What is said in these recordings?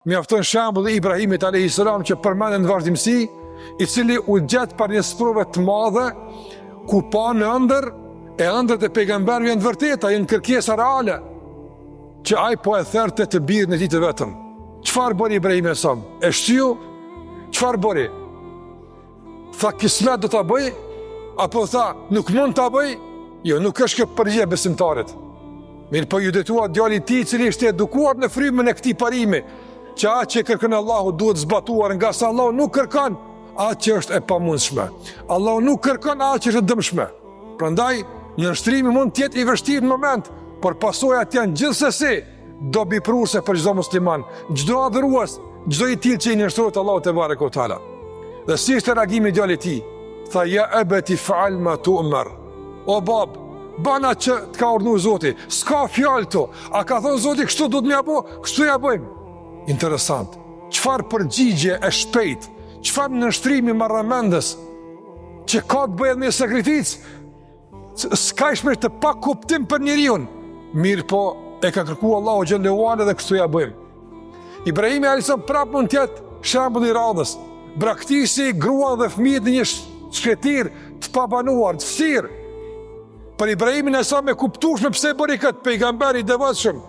mjafton shembulli i Ibrahimit alayhis salam që përmendet në vazhdimsi, i cili u gjet për një sprove të madhe ku pa në ëndër e ëndrat e pejgamberëve janë të vërteta, janë kërkesa reale që ai po e therte të birën e tij të vetëm. Çfarë bëri Ibrahimi sa? E shtyu? Çfarë bëri? Tha kismet do ta bëj? Apo tha nuk mund ta bëj? Jo, nuk është kjo përgjigje besimtarit. Mirë po ju detua djali i tij i cili ishte edukuar në frymën e këtij parimi, që atë që kërkon Allahu duhet zbatuar, nga sa Allahu nuk kërkon atë që është e pamundshme. Allahu nuk kërkon atë që është e dëmshme. Prandaj nënshtrimi mund të jetë i vështirë në moment, por pasojat janë gjithsesi dobipruese për çdo musliman, çdo adhurues, çdo i tillë që i nënshtrohet Allahu te barekuhu teala. Dhe si ishte reagimi i djalit të tij? Tha ya abati fa'al ma tu'mar. O bab, bana që të ka urdhëruar Zoti, s'ka fjalë to. A ka thënë Zoti kështu do të më apo kështu ja bëjmë? Interesant. Çfarë përgjigje e shpejt, çfarë nënshtrimi marrëmendës që ka të bëjë me sakrificë, s'ka ishme të pa kuptim për njeriu. Mirë po, e ka kërkuar Allahu xhallahu ala dhe kështu ja bëjmë. Ibrahimi alayhis salam prapë mund të jetë shembull i radhës. Braktisi gruan dhe fëmijët në një shkretir të pabanuar, të fësirë. Për Ibrahimin e sa me kuptueshme pse bëri këtë pejgamberi i devotshëm.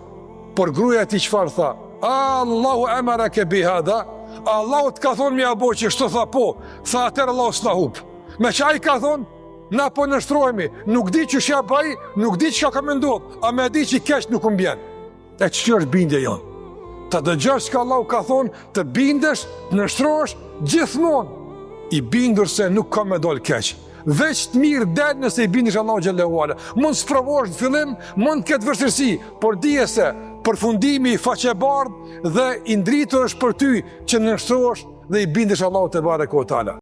Por gruaja e tij çfarë tha? Allahu amaraka bi hadha. Allahu të ka thonë mi abo që shto tha po. Tha atër Allahu s'na hub. Me që ai ka thonë, na po nështrojemi. Nuk di që shja bëj, nuk di që ka me ndodh, a me di që keq nuk mbjen. E që është bindje jonë? Të dëgjosh që Allahu ka thonë, të bindesh, të nështrosh, gjithmonë. I bindur se nuk ka me dollë keq. Veç të mirë del nëse i bindesh Allahu xhallahu ala. Mund të sprovosh në fillim, mund të ketë vështirësi, por dije se përfundimi i faqebardh dhe i ndritur është për ty që nështrosh dhe i bindesh Allahu te barekuhu teala.